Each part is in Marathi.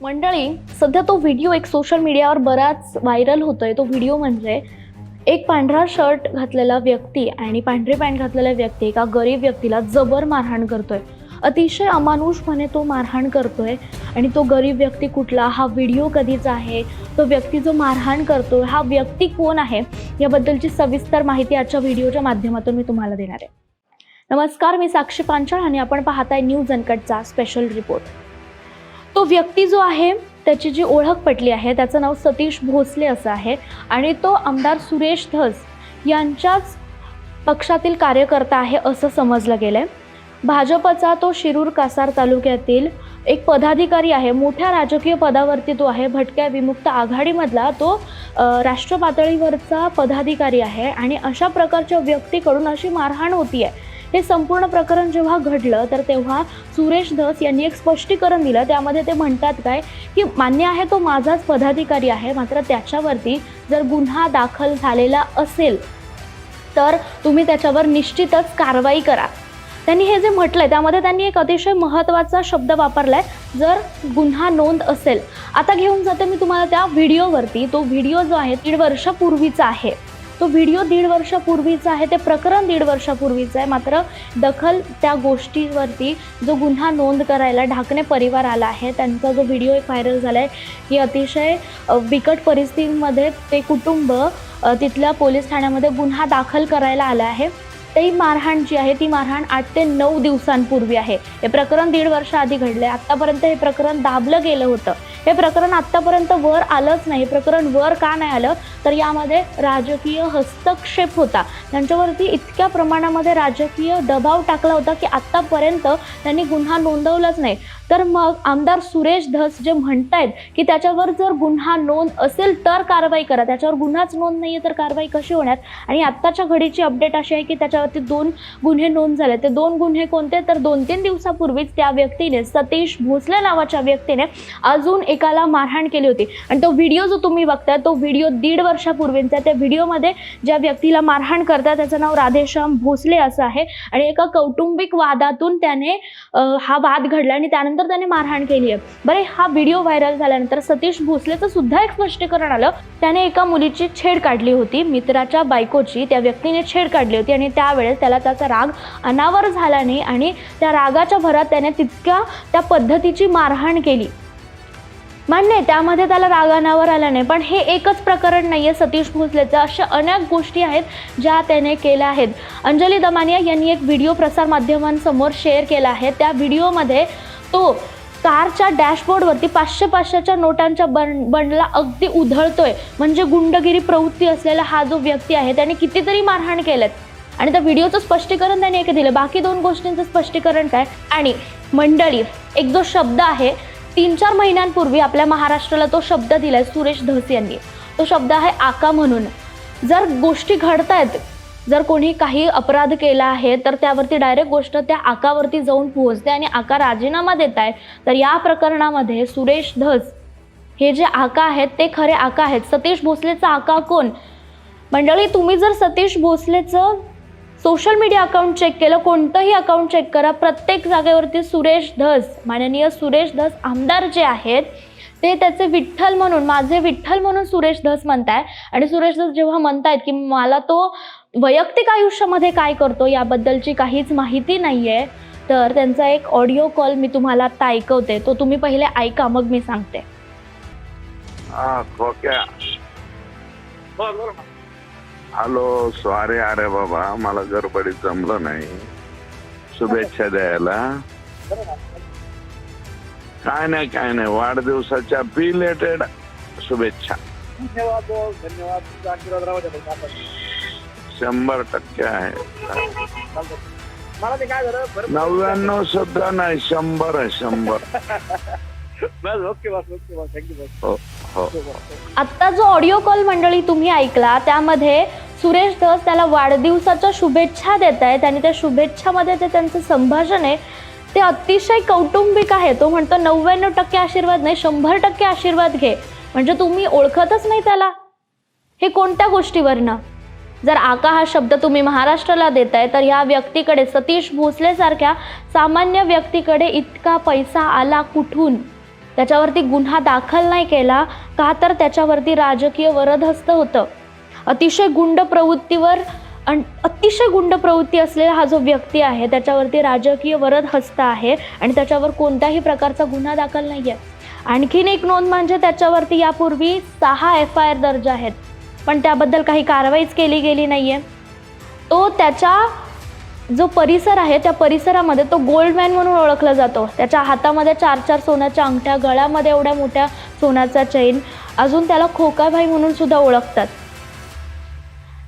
मंडळी, सध्या तो व्हिडिओ एक सोशल मीडियावर बराच व्हायरल होतोय। तो व्हिडिओ म्हणजे एक पांढरा शर्ट घातलेला व्यक्ती आणि पांढरी पॅन्ट घातलेला व्यक्ती एका गरीब व्यक्तीला जबर मारहाण करतोय। अतिशय अमानुषपणे तो मारहाण करतोय आणि तो गरीब व्यक्ती कुठला, हा व्हिडिओ कधीचा आहे, तो व्यक्ती जो मारहाण करतोय हा व्यक्ती कोण आहे, याबद्दलची सविस्तर माहिती आजच्या व्हिडिओच्या माध्यमातून मी तुम्हाला देणार आहे। नमस्कार, मी साक्षी पांचाळ आणि आपण पाहताय न्यूज अनकटचा स्पेशल रिपोर्ट। तो व्यक्ती जो आहे त्याची जी ओळख पटली आहे त्याचं नाव सतीश भोसले असं आहे आणि तो आमदार सुरेश धस यांच्याच पक्षातील कार्यकर्ता आहे असं समजलं गेलंय। भाजपचा तो शिरूर कासार तालुक्यातील एक पदाधिकारी आहे, मोठ्या राजकीय पदावरती तो आहे। भटक्या विमुक्त आघाडीमधला तो राष्ट्र पातळीवरचा पदाधिकारी आहे आणि अशा प्रकारच्या व्यक्तीकडून अशी मारहाण होतीये। हे संपूर्ण प्रकरण जेव्हा घडलं तर तेव्हा सुरेश धस यांनी एक स्पष्टीकरण दिलं। त्यामध्ये ते म्हणतात काय की मान्य आहे तो माझाच पदाधिकारी आहे, मात्र त्याच्यावरती जर गुन्हा दाखल झालेला असेल तर तुम्ही त्याच्यावर निश्चितच कारवाई करा। त्यांनी हे जे म्हटलंय त्यामध्ये त्यांनी एक अतिशय महत्त्वाचा शब्द वापरलाय, जर गुन्हा नोंद असेल। आता घेऊन जाते मी तुम्हाला त्या व्हिडिओवरती। तो व्हिडिओ जो आहे 1.5 वर्षापूर्वीचा आहे। तो व्हिडिओ 1.5 वर्षापूर्वीचा आहे, ते प्रकरण 1.5 वर्षापूर्वीचं आहे। मात्र दखल त्या गोष्टीवरती जो गुन्हा नोंद करायला ढाकणे परिवार आला आहे, त्यांचा जो व्हिडिओ एक व्हायरल झाला आहे की अतिशय बिकट परिस्थितीमध्ये ते कुटुंब तिथल्या पोलीस ठाण्यामध्ये गुन्हा दाखल करायला आला आहे। ती मारहाण जी आहे ती मारहाण 8 ते 9 दिवसांपूर्वी आहे। हे प्रकरण 1.5 वर्ष आधी घडले। आत्तापर्यंत हे प्रकरण दाबलं गेलं होतं। हे प्रकरण आत्तापर्यंत वर आलंच नाही। प्रकरण वर का नाही आलं तर यामध्ये राजकीय हस्तक्षेप होता। त्यांच्यावरती इतक्या प्रमाणामध्ये राजकीय दबाव टाकला होता की आत्तापर्यंत त्यांनी गुन्हा नोंदवलाच नाही। तर मग आमदार सुरेश धस जे म्हणतायत की त्याच्यावर जर गुन्हा नोंद असेल तर कारवाई करा, त्याच्यावर गुन्हाच नोंद नाहीये तर कारवाई कशी होणार। आणि आत्ताच्या घडीची अपडेट अशी आहे की त्याच्यावरती 2 गुन्हे नोंद झाले। ते 2 गुन्हे कोणते तर 2-3 दिवसापूर्वीच त्या व्यक्तीने, सतीश भोसले नावाच्या व्यक्तीने अजून एकाला मारहाण केली होती। आणि तो व्हिडिओ जो तुम्ही बघताय तो व्हिडिओ 1.5 वर्षापूर्वीचा। त्या व्हिडिओमध्ये ज्या व्यक्तीला मारहाण करतात त्याचं नाव राधेश्याम भोसले असं आहे आणि एका कौटुंबिक वादातून त्याने हा वाद घडला आणि त्यानंतर त्याने मारहाण केली आहे। बरे, हा व्हिडिओ व्हायरल झाल्यानंतर सतीश भोसलेचं सुद्धा एक स्पष्टीकरण आलं। त्याने एका मुलीची छेड काढली होती, मित्राच्या बायकोची त्या व्यक्तीने छेड काढली होती आणि त्यावेळेस त्याला त्याचा राग अनावर झाला नाही आणि त्या रागाच्या भरात त्याने त्या पद्धतीची मारहाण केली। मान्य आहे त्यामध्ये त्याला राग अनावर आला नाही, पण हे एकच प्रकरण नाहीये सतीश भोसलेचं। अशा अनेक गोष्टी आहेत ज्या त्याने केल्या आहेत। अंजली दमानिया यांनी एक व्हिडिओ प्रसार माध्यमांसमोर शेअर केला आहे। त्या व्हिडिओमध्ये तो कारच्या डॅशबोर्डवरती 500-500च्या नोटांच्या बंडला अगदी उधळतोय। म्हणजे गुंडगिरी प्रवृत्ती असलेला हा जो व्यक्ती आहे त्याने कितीतरी मारहाण केलेत आणि त्या व्हिडिओचं स्पष्टीकरण त्याने एक दिलं। बाकी 2 गोष्टींचं स्पष्टीकरण काय। आणि मंडळी, एक जो शब्द आहे 3-4 महिन्यांपूर्वी आपल्या महाराष्ट्राला तो शब्द दिलाय सुरेश धस यांनी। तो शब्द आहे आका म्हणून। जर गोष्टी घडतायत, जर कोणी काही अपराध केला आहे तर त्यावरती डायरेक्ट गोष्ट त्या आकावरती जाऊन पोहोचते आणि आका राजीनामा देत आहे। तर या प्रकरणामध्ये सुरेश धस हे जे आका आहेत ते खरे आका आहेत। सतीश भोसलेचा आका कोण? मंडळी, तुम्ही जर सतीश भोसलेचं सोशल मीडिया अकाउंट चेक केलं, कोणतंही अकाउंट चेक करा, प्रत्येक जागेवरती सुरेश धस, माननीय सुरेश धस आमदार जे आहेत ते त्याचे विठ्ठल म्हणून, माझे विठ्ठल म्हणून सुरेश धस म्हणताय। आणि सुरेश धस जेव्हा म्हणतायत की मला तो वैयक्तिक आयुष्यामध्ये काय करतो याबद्दलची काहीच माहिती नाहीये, तर त्यांचा एक ऑडिओ कॉल मी तुम्हाला आता ऐकवते। तो तुम्ही पहिले ऐका, मग मी सांगते। हॅलो, सॉरी अरे बाबा, मला गडबडीत जमलं नाही शुभेच्छा द्यायला। काय नाही, वाढदिवसाच्या बिलेटेड शुभेच्छा। धन्यवाद धन्यवाद, 100% आहे। मला ते काय झालं 99 सुद्धा नाही, 100 आहे, 100। बस ओके थँक्यू बस। हो। आत्ता जो ऑडिओ कॉल मंडळी तुम्ही ऐकला त्यामध्ये सुरेश धस त्याला वाढदिवसाच्या शुभेच्छा देत आहेत आणि त्या शुभेच्छामध्ये ते त्यांचं संभाषण आहे ते अतिशय कौटुंबिक आहे। तो म्हणतो 99% आशीर्वाद नाही, 100% आशीर्वाद घे। म्हणजे तुम्ही ओळखतच नाही त्याला, हे कोणत्या गोष्टीवरनं? जर आका हा शब्द तुम्ही महाराष्ट्राला देताय तर या व्यक्तीकडे, सतीश भोसले सारख्या सामान्य व्यक्तीकडे इतका पैसा आला कुठून? त्याच्यावरती गुन्हा दाखल नाही केला का तर त्याच्यावरती राजकीय वरदहस्त होतं. अतिशय गुंड प्रवृत्ती असलेला हा जो व्यक्ती आहे त्याच्यावरती राजकीय वरदहस्त आहे आणि त्याच्यावर कोणत्याही प्रकारचा गुन्हा दाखल नाही आहे. आणखीन एक नोंद म्हणजे त्याच्यावरती यापूर्वी 6 FIR दर्ज आहेत, पण त्याबद्दल काही कारवाईच केली गेली नाही आहे. तो त्याच्या जो परिसर आहे त्या परिसरामध्ये तो गोल्डमॅन म्हणून ओळखला जातो. त्याच्या हातामध्ये 4 सोन्याच्या अंगठ्या, गळ्यामध्ये एवढ्या मोठ्या सोन्याचा चेन, अजून त्याला खोकाभाई म्हणून सुद्धा ओळखतात.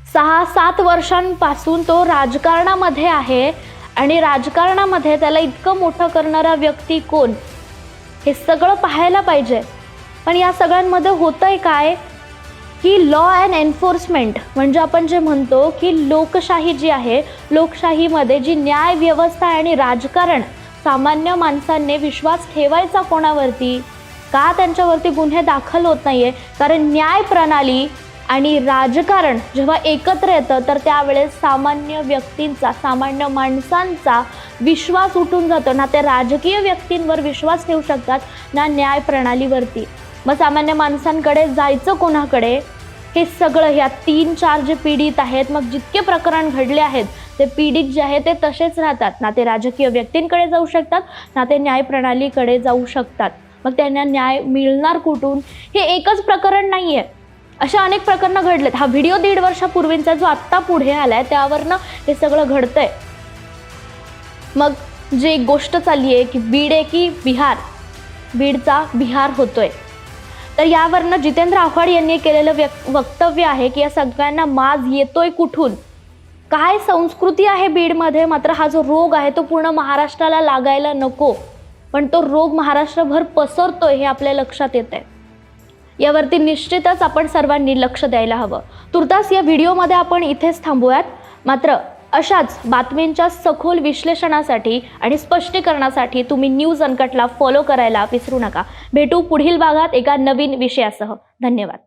6-7 वर्षांपासून तो राजकारणामध्ये आहे आणि राजकारणामध्ये त्याला इतकं मोठं करणारा व्यक्ती कोण हे सगळं पाहायला पाहिजे. पण या सगळ्यांमध्ये होतंय काय की लॉ अँड एन्फोर्समेंट म्हणजे आपण जे म्हणतो की लोकशाही जी आहे, लोकशाहीमध्ये जी न्याय व्यवस्था आणि राजकारण, सामान्य माणसांनी विश्वास ठेवायचा कोणावरती, का त्यांच्यावरती गुन्हे दाखल होत नाहीये? कारण न्याय प्रणाली आणि राजकारण जेव्हा एकत्र येतं तर त्यावेळेस सामान्य व्यक्तींचा, सामान्य माणसांचा विश्वास उठून जातो. ना ते राजकीय व्यक्तींवर विश्वास ठेवू शकतात ना न्याय प्रणालीवरती. मग सामान्य माणसांकडे जायचं कोणाकडे? हे सगळं ह्या 3-4 जे पीडित आहेत, मग जितके प्रकरण घडले आहेत ते पीडित जे आहे ते तसेच राहतात. ना ते राजकीय व्यक्तींकडे जाऊ शकतात ना ते न्याय प्रणालीकडे जाऊ शकतात. मग त्यांना न्याय मिळणार कुठून? हे एकच प्रकरण नाही आहे, अशा अनेक प्रकरणं घडलेत. हा व्हिडिओ 1.5 वर्षापूर्वींचा जो आत्ता पुढे आलाय त्यावरनं हे सगळं घडतंय. मग जे एक गोष्ट चालली आहे की बीड आहे की बिहार, बीडचा बिहार होतोय, तर यावरनं जितेंद्र आव्हाड यांनी केलेलं वक्तव्य आहे की या सगळ्यांना माज येतोय कुठून? काय संस्कृती आहे बीडमध्ये? मात्र हा जो रोग आहे तो पूर्ण महाराष्ट्राला लागायला नको, पण तो रोग महाराष्ट्रभर पसरतोय हे आपल्या लक्षात येतंय. यावरती निश्चितच आपण सर्वांनी लक्ष द्यायला हवं. तुर्तास या व्हिडिओमध्ये आपण इथेच थांबूयात. मात्र अशाच बातमींच्या सखोल विश्लेषणासाठी आणि स्पष्टीकरणासाठी तुम्ही न्यूज अनकटला फॉलो करायला विसरू नका. भेटू पुढील भागात एका नवीन विषयासह. धन्यवाद.